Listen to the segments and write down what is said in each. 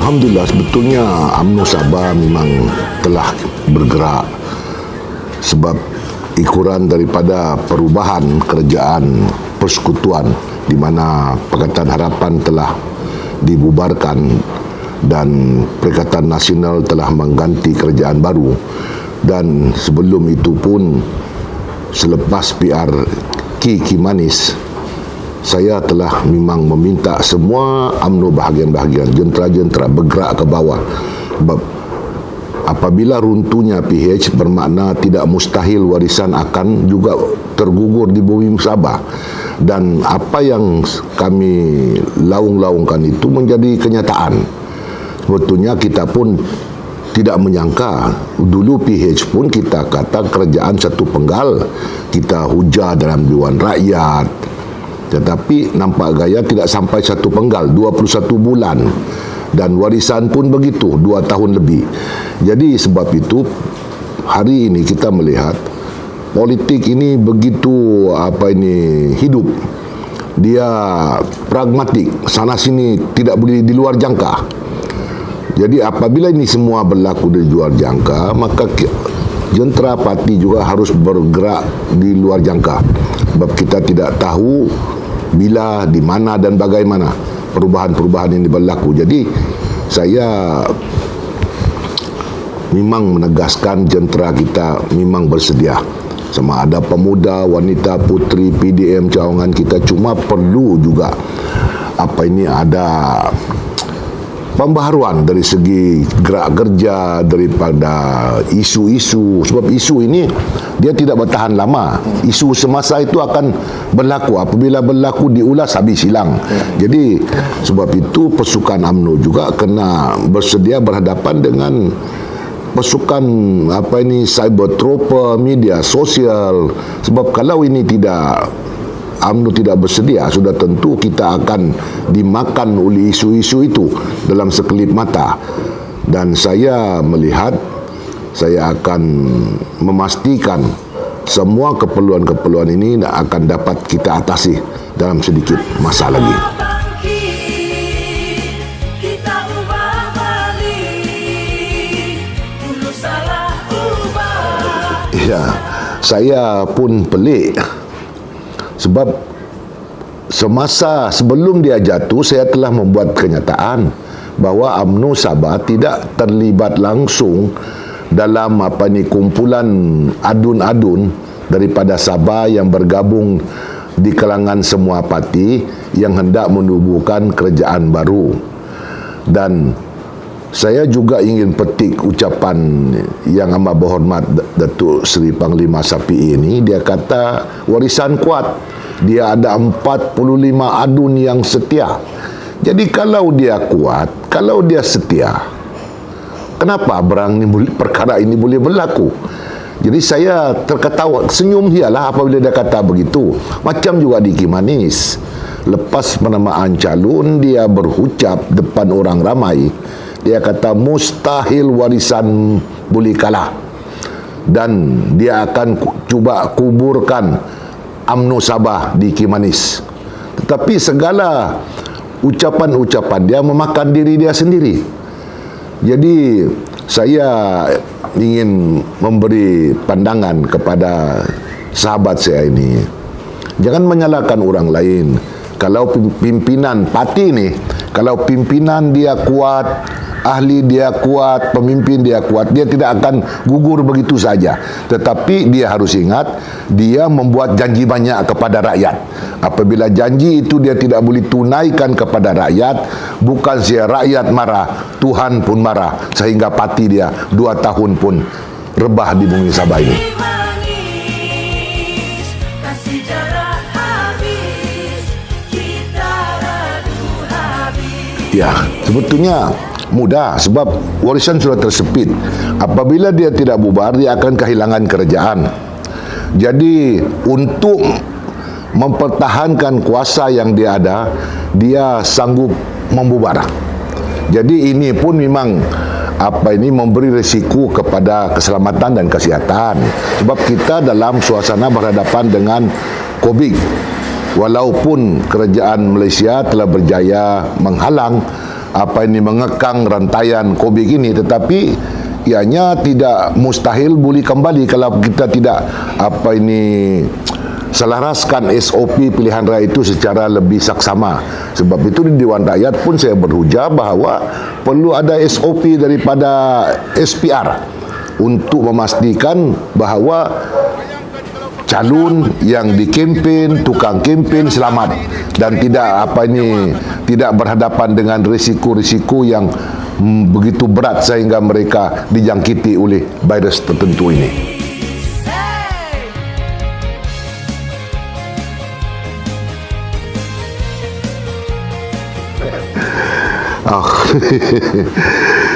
Alhamdulillah, sebetulnya UMNO Sabah memang telah bergerak sebab ikuran daripada perubahan kerajaan persekutuan di mana Pakatan Harapan telah dibubarkan dan Perikatan Nasional telah mengganti kerajaan baru, dan sebelum itu pun selepas PR Ki Manis, saya telah memang meminta semua UMNO bahagian-bahagian, jentera-jentera bergerak ke bawah. Sebab apabila runtuhnya PH bermakna tidak mustahil warisan akan juga tergugur di bumi Sabah. Dan apa yang kami laung-laungkan itu menjadi kenyataan. Sebetulnya kita pun tidak menyangka, dulu PH pun kita kata kerajaan satu penggal, kita hujah dalam Dewan Rakyat. Tetapi nampak gaya tidak sampai satu penggal, 21 bulan. Dan warisan pun begitu, 2 tahun lebih. Jadi sebab itu, hari ini kita melihat politik ini begitu hidup. Dia pragmatik, sana sini tidak boleh di luar jangka. Jadi apabila ini semua berlaku di luar jangka, maka jentera parti juga harus bergerak di luar jangka. Sebab kita tidak tahu bila, di mana dan bagaimana perubahan-perubahan ini berlaku. Jadi saya memang menegaskan jentera kita memang bersedia. Sama ada pemuda, wanita, putri, PDM, cawangan kita, cuma perlu juga ada pembaharuan dari segi gerak kerja daripada isu-isu. Sebab isu ini dia tidak bertahan lama. Isu semasa itu akan berlaku. Apabila berlaku diulas, habis hilang. Jadi sebab itu pasukan UMNO juga kena bersedia berhadapan dengan pasukan cyber trooper, media sosial. Sebab kalau ini UMNO tidak bersedia, sudah tentu kita akan dimakan oleh isu-isu itu dalam sekelip mata. Dan saya melihat, saya akan memastikan semua keperluan-keperluan ini akan dapat kita atasi dalam sedikit masa lagi. Ya, saya pun pelik. Sebab semasa sebelum dia jatuh, saya telah membuat kenyataan bahawa UMNO Sabah tidak terlibat langsung dalam kumpulan adun-adun daripada Sabah yang bergabung di kalangan semua parti yang hendak menubuhkan kerajaan baru. Dan saya juga ingin petik ucapan yang amat berhormat Datuk Seri Panglima Sapi ini. Dia kata warisan kuat, dia ada 45 adun yang setia. Jadi kalau dia kuat, kalau dia setia, kenapa perkara ini boleh berlaku? Jadi saya terketawa, senyum dialah apabila dia kata begitu. Macam juga di Ki Manis, lepas penamaan calon, dia berucap depan orang ramai. Dia kata mustahil warisan boleh kalah, dan dia akan cuba kuburkan UMNO Sabah di Ki Manis. Tetapi segala ucapan-ucapan dia memakan diri dia sendiri. Jadi saya ingin memberi pandangan kepada sahabat saya ini, jangan menyalahkan orang lain. Kalau pimpinan parti ini, kalau pimpinan dia kuat, ahli dia kuat, pemimpin dia kuat, dia tidak akan gugur begitu saja. Tetapi dia harus ingat, dia membuat janji banyak kepada rakyat. Apabila janji itu dia tidak boleh tunaikan kepada rakyat, bukan saja rakyat marah, Tuhan pun marah, sehingga parti dia 2 tahun pun rebah di bumi Sabah ini. Ya, sebetulnya mudah sebab warisan sudah tersepit. Apabila dia tidak bubar, dia akan kehilangan kerajaan. Jadi untuk mempertahankan kuasa yang dia ada, dia sanggup membubar. Jadi ini pun memang memberi risiko kepada keselamatan dan kesihatan. Sebab kita dalam suasana berhadapan dengan COVID. walaupun kerajaan Malaysia telah berjaya menghalang mengekang rantaian COVID ini, tetapi ianya tidak mustahil boleh kembali kalau kita tidak selaraskan SOP pilihan raya itu secara lebih saksama. Sebab itu di Dewan Rakyat pun saya berhujah bahawa perlu ada SOP daripada SPR untuk memastikan bahawa calon yang dikempen, tukang kempen selamat dan tidak berhadapan dengan risiko-risiko yang begitu berat sehingga mereka dijangkiti oleh virus tertentu ini.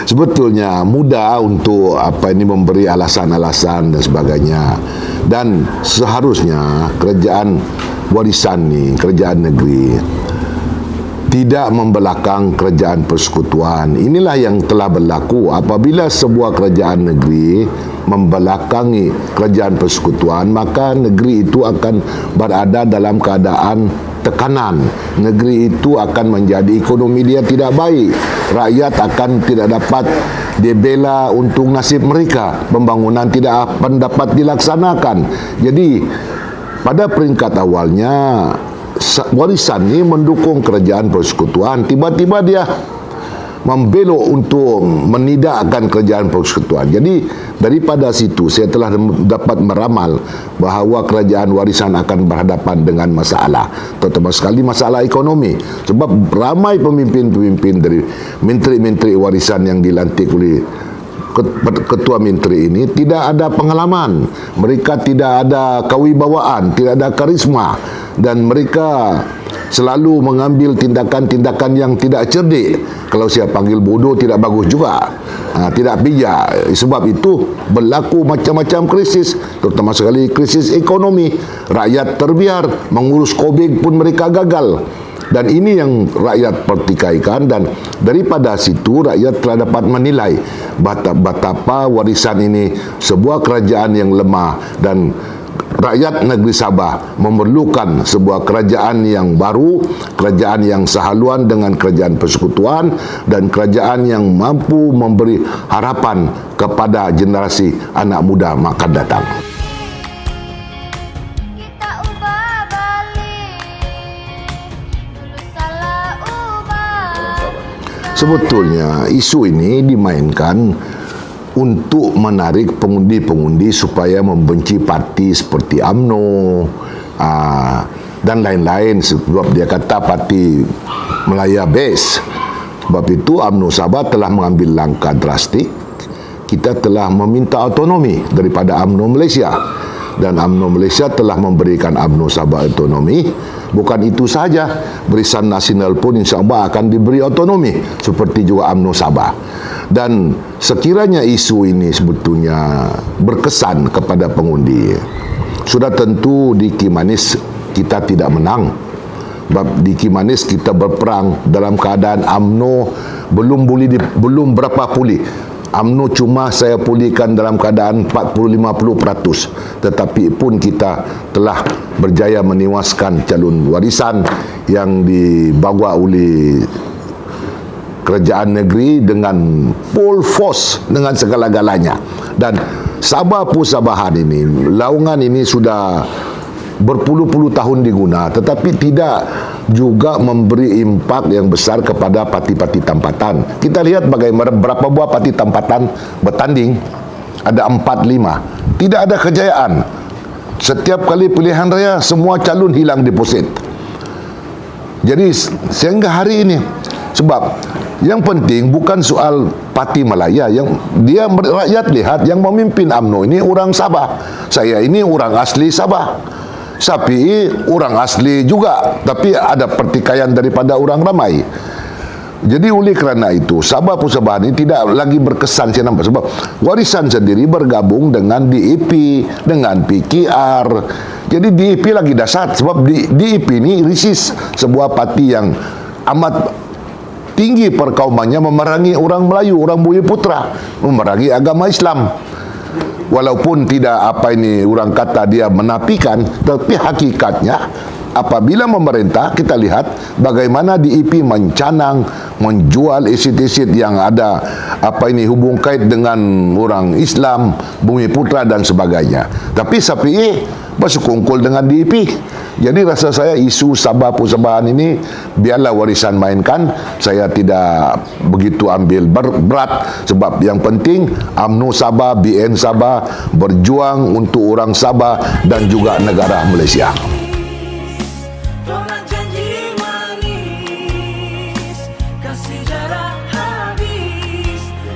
Sebetulnya mudah untuk memberi alasan-alasan dan sebagainya, dan seharusnya kerajaan warisan ni, kerajaan negeri tidak membelakang kerajaan persekutuan. Inilah yang telah berlaku apabila sebuah kerajaan negeri membelakangi kerajaan persekutuan, maka negeri itu akan berada dalam keadaan tekanan. Negeri itu akan menjadi ekonomi dia tidak baik. Rakyat akan tidak dapat dibela untuk nasib mereka. Pembangunan tidak akan dapat dilaksanakan. Jadi pada peringkat awalnya warisan ini mendukung kerajaan persekutuan. Tiba-tiba dia membelok untuk menidakkan kerajaan persekutuan. Jadi daripada situ saya telah dapat meramal bahawa kerajaan warisan akan berhadapan dengan masalah, terutama sekali masalah ekonomi. Sebab ramai pemimpin-pemimpin dari menteri-menteri warisan yang dilantik oleh ketua menteri ini tidak ada pengalaman, mereka tidak ada kewibawaan, tidak ada karisma, dan mereka selalu mengambil tindakan-tindakan yang tidak cerdik. Kalau saya panggil bodoh tidak bagus juga, tidak bijak. Sebab itu berlaku macam-macam krisis, terutama sekali krisis ekonomi. Rakyat terbiar, mengurus COVID pun mereka gagal. Dan ini yang rakyat pertikaikan, dan daripada situ rakyat telah dapat menilai betapa warisan ini sebuah kerajaan yang lemah, dan rakyat negeri Sabah memerlukan sebuah kerajaan yang baru, kerajaan yang sehaluan dengan kerajaan persekutuan, dan kerajaan yang mampu memberi harapan kepada generasi anak muda akan datang. Sebetulnya isu ini dimainkan untuk menarik pengundi-pengundi supaya membenci parti seperti UMNO dan lain-lain, sebab dia kata parti Melaya best. Sebab itu UMNO Sabah telah mengambil langkah drastik. Kita telah meminta autonomi daripada UMNO Malaysia, dan UMNO Malaysia telah memberikan UMNO Sabah autonomi. Bukan itu sahaja, Barisan Nasional pun insya-Allah akan diberi autonomi seperti juga UMNO Sabah. Dan sekiranya isu ini sebetulnya berkesan kepada pengundi, sudah tentu di Kimanis kita tidak menang. Di Kimanis kita berperang dalam keadaan UMNO belum berapa pulih. UMNO cuma saya pulihkan dalam keadaan 40-50%, tetapi pun kita telah berjaya menewaskan calon warisan yang dibawa oleh kerajaan negeri dengan full force, dengan segala-galanya. Dan Sabah Pusabahan ini, laungan ini sudah berpuluh-puluh tahun diguna, tetapi tidak juga memberi impak yang besar kepada parti-parti tempatan. Kita lihat bagaimana berapa buah parti tempatan bertanding, ada 4-5, tidak ada kejayaan. Setiap kali pilihan raya semua calon hilang deposit. Jadi sehingga hari ini, sebab yang penting bukan soal parti Melaya, yang dia rakyat lihat yang memimpin UMNO ini orang Sabah. Saya ini orang asli Sabah. Sapi orang asli juga, tapi ada pertikaian daripada orang ramai. Jadi oleh kerana itu Sabah Pusabahan ini tidak lagi berkesan, saya nampak, sebab warisan sendiri bergabung dengan DAP, dengan PKR. Jadi DAP lagi dahsyat, sebab DAP ini risis sebuah parti yang amat tinggi perkaumannya, memerangi orang Melayu, orang Bumi Putra, memerangi agama Islam. Walaupun tidak orang kata dia menafikan, tapi hakikatnya apabila memerintah, kita lihat bagaimana DEP mencanang, menjual aset-aset yang ada hubung kait dengan orang Islam, Bumi Putra dan sebagainya. Tapi SAPI bersekongkol dengan DEP. Jadi rasa saya isu Sabah persembahan ini biarlah warisan mainkan. Saya tidak begitu ambil berat, sebab yang penting UMNO Sabah, BN Sabah berjuang untuk orang Sabah dan juga negara Malaysia.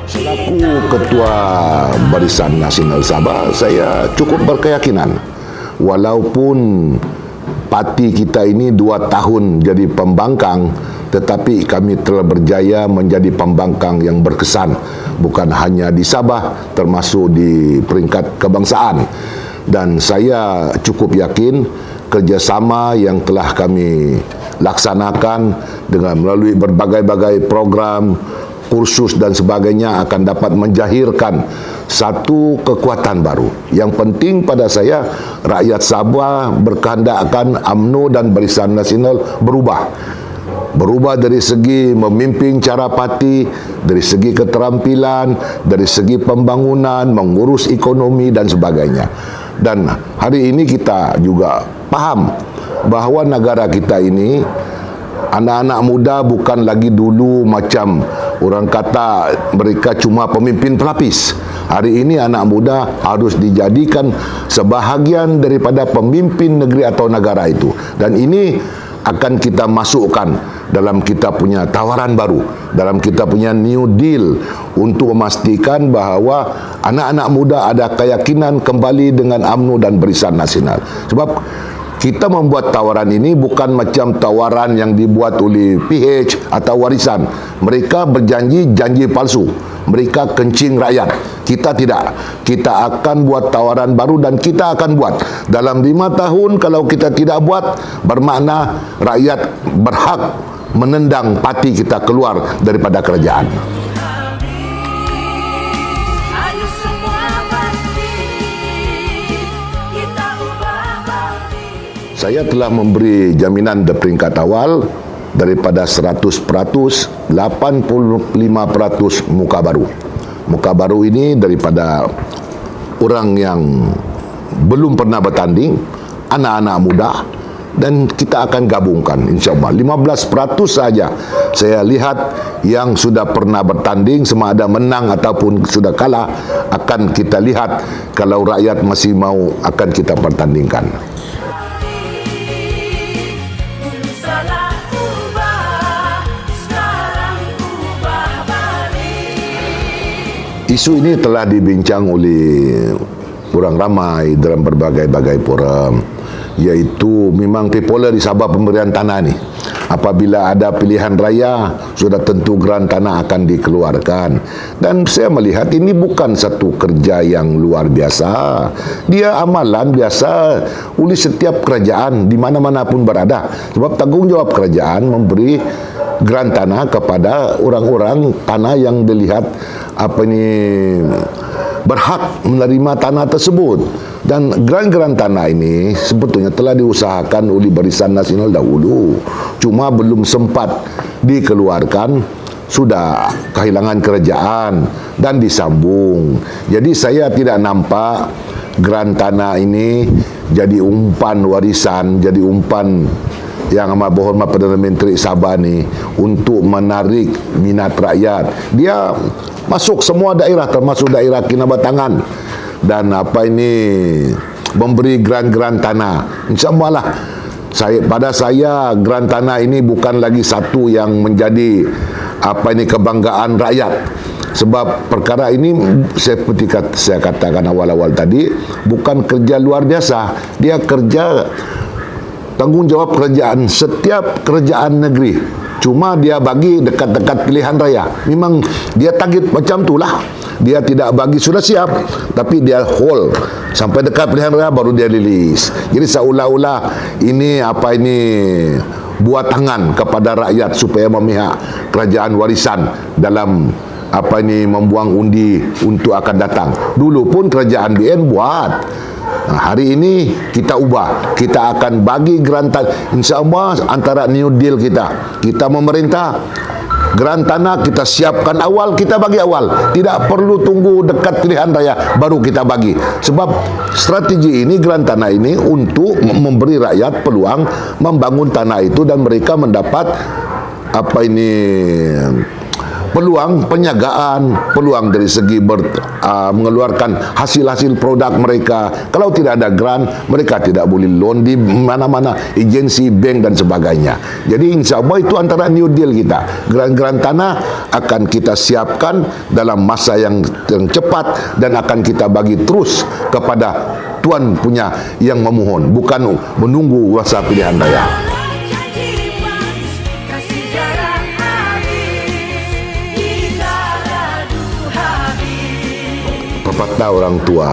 Selaku Ketua Barisan Nasional Sabah, saya cukup berkeyakinan walaupun parti kita ini 2 tahun jadi pembangkang, tetapi kami telah berjaya menjadi pembangkang yang berkesan, bukan hanya di Sabah, termasuk di peringkat kebangsaan. Dan saya cukup yakin kerjasama yang telah kami laksanakan dengan melalui berbagai-bagai program, kursus dan sebagainya akan dapat menjahirkan satu kekuatan baru. Yang penting pada saya, rakyat Sabah berkehendak akan UMNO dan Barisan Nasional berubah. Berubah dari segi memimpin cara parti, dari segi keterampilan, dari segi pembangunan, mengurus ekonomi dan sebagainya. Dan hari ini kita juga paham bahawa negara kita ini, anak-anak muda bukan lagi dulu macam orang kata mereka cuma pemimpin pelapis. Hari ini anak muda harus dijadikan sebahagian daripada pemimpin negeri atau negara itu. Dan ini akan kita masukkan dalam kita punya tawaran baru, dalam kita punya New Deal, untuk memastikan bahawa anak-anak muda ada keyakinan kembali dengan UMNO dan Barisan Nasional. Sebab kita membuat tawaran ini bukan macam tawaran yang dibuat oleh PH atau warisan. Mereka berjanji janji palsu. Mereka kencing rakyat. Kita tidak. Kita akan buat tawaran baru dan kita akan buat. Dalam 5 tahun kalau kita tidak buat, bermakna rakyat berhak menendang parti kita keluar daripada kerajaan. Saya telah memberi jaminan di peringkat awal daripada 100%, 85% muka baru. Muka baru ini daripada orang yang belum pernah bertanding, anak-anak muda, dan kita akan gabungkan insyaAllah. 15% saja saya lihat yang sudah pernah bertanding, sama ada menang ataupun sudah kalah, akan kita lihat. Kalau rakyat masih mau, akan kita pertandingkan. Isu ini telah dibincang oleh orang ramai dalam berbagai-bagai forum, iaitu memang popular di Sabah pemberian tanah ni. Apabila ada pilihan raya, sudah tentu geran tanah akan dikeluarkan. Dan saya melihat ini bukan satu kerja yang luar biasa. Dia amalan biasa oleh setiap kerajaan di mana-mana pun berada. Sebab tanggungjawab kerajaan memberi geran tanah kepada orang-orang tanah yang dilihat berhak menerima tanah tersebut. Dan geran-geran tanah ini sebetulnya telah diusahakan oleh Barisan Nasional dahulu, cuma belum sempat dikeluarkan, sudah kehilangan kerajaan dan disambung. Jadi saya tidak nampak geran tanah ini jadi umpan warisan, jadi umpan yang amat berhormat Perdana Menteri Sabah ni untuk menarik minat rakyat. Dia masuk semua daerah, termasuk daerah Kinabatangan, dan memberi geran-geran tanah. InsyaAllah lah, pada saya geran tanah ini bukan lagi satu yang menjadi kebanggaan rakyat. Sebab perkara ini, seperti saya katakan awal-awal tadi, bukan kerja luar biasa. Dia kerja tanggungjawab kerajaan, setiap kerajaan negeri. Cuma dia bagi dekat-dekat pilihan raya. Memang dia target macam itulah. Dia tidak bagi sudah siap, tapi dia hold sampai dekat pilihan raya baru dia rilis. Jadi seolah-olah ini buat tangan kepada rakyat supaya memihak kerajaan warisan dalam membuang undi untuk akan datang. Dulu pun kerajaan BN buat Hari ini kita ubah. Kita akan bagi geran tanah. InsyaAllah antara New Deal kita memerintah, geran tanah kita siapkan awal, kita bagi awal. Tidak perlu tunggu dekat pilihan raya baru kita bagi. Sebab strategi ini, geran tanah ini untuk memberi rakyat peluang membangun tanah itu dan mereka mendapat peluang penyagaan, peluang dari segi mengeluarkan hasil-hasil produk mereka. Kalau tidak ada grant, mereka tidak boleh loan di mana-mana, agensi, bank dan sebagainya. Jadi insya Allah itu antara New Deal kita. Grant-grant tanah akan kita siapkan dalam masa yang cepat dan akan kita bagi terus kepada tuan punya yang memohon, bukan menunggu masa pilihan raya. Pepatah orang tua,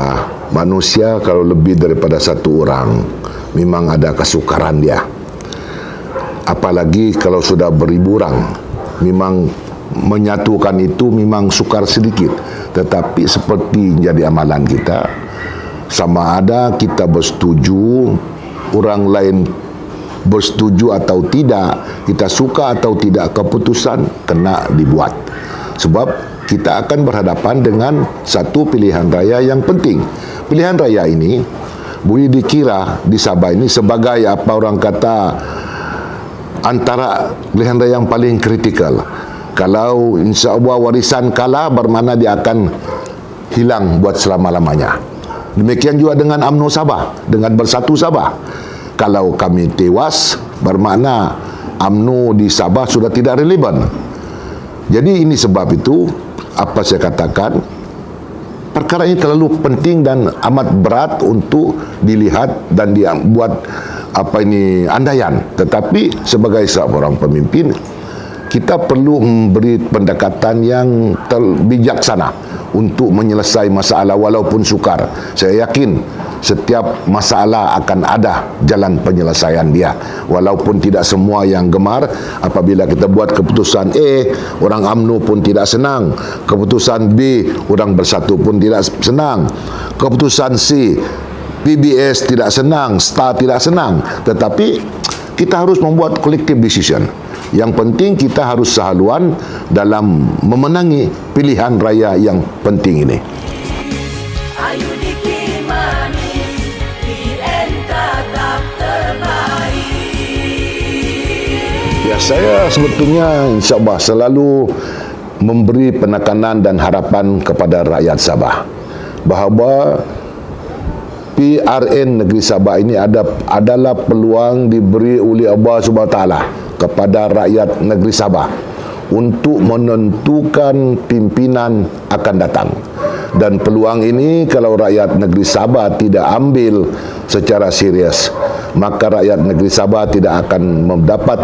manusia kalau lebih daripada satu orang memang ada kesukaran dia. Apalagi kalau sudah beribu orang, memang menyatukan itu memang sukar sedikit. Tetapi seperti jadi amalan kita, sama ada kita bersetuju, orang lain bersetuju atau tidak, kita suka atau tidak, keputusan kena dibuat. Sebab kita akan berhadapan dengan satu pilihan raya yang penting. Pilihan raya ini boleh dikira di Sabah ini sebagai apa orang kata antara pilihan raya yang paling kritikal. Kalau insya Allah warisan kalah, bermakna dia akan hilang buat selama-lamanya. Demikian juga dengan UMNO Sabah, dengan Bersatu Sabah. Kalau kami tewas, bermakna UMNO di Sabah sudah tidak relevan. Jadi ini sebab itu, apa saya katakan, perkara ini terlalu penting dan amat berat untuk dilihat dan dibuat andaian. Tetapi sebagai seorang pemimpin, kita perlu memberi pendekatan yang bijaksana untuk menyelesaikan masalah walaupun sukar. Saya yakin setiap masalah akan ada jalan penyelesaian dia. Walaupun tidak semua yang gemar, apabila kita buat keputusan A, orang UMNO pun tidak senang. Keputusan B, orang Bersatu pun tidak senang. Keputusan C, PBS tidak senang, STAR tidak senang. Tetapi kita harus membuat collective decision. Yang penting kita harus sehaluan dalam memenangi pilihan raya yang penting ini. Ya, saya sebetulnya insyaAllah selalu memberi penekanan dan harapan kepada rakyat Sabah bahawa PRN negeri Sabah ini adalah peluang diberi oleh Allah SWT kepada rakyat negeri Sabah untuk menentukan pimpinan akan datang. Dan peluang ini kalau rakyat negeri Sabah tidak ambil secara serius, maka rakyat negeri Sabah tidak akan mendapat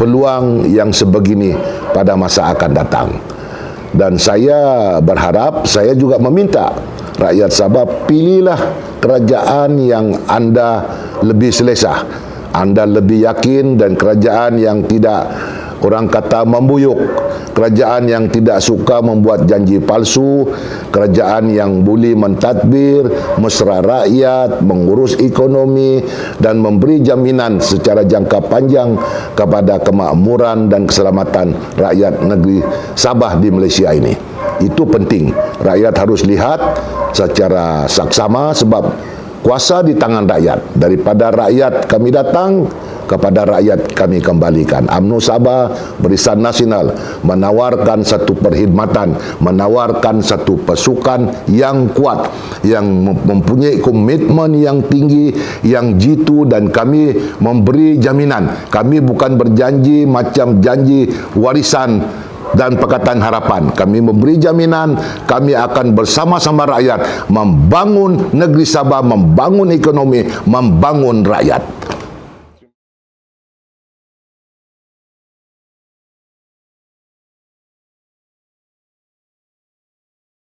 peluang yang sebegini pada masa akan datang. Dan saya berharap, saya juga meminta rakyat Sabah, pilihlah kerajaan yang anda lebih selesa, anda lebih yakin, dan kerajaan yang tidak orang kata membuyuk, kerajaan yang tidak suka membuat janji palsu, kerajaan yang boleh mentadbir, mesra rakyat, mengurus ekonomi dan memberi jaminan secara jangka panjang kepada kemakmuran dan keselamatan rakyat negeri Sabah di Malaysia ini. Itu penting. Rakyat harus lihat secara saksama sebab kuasa di tangan rakyat. Daripada rakyat kami datang, kepada rakyat kami kembalikan. UMNO Sabah Barisan Nasional menawarkan satu perkhidmatan, menawarkan satu pasukan yang kuat, yang mempunyai komitmen yang tinggi, yang jitu, dan kami memberi jaminan. Kami bukan berjanji macam janji warisan dan Pakatan Harapan. Kami memberi jaminan kami akan bersama-sama rakyat membangun negeri Sabah, membangun ekonomi, membangun rakyat.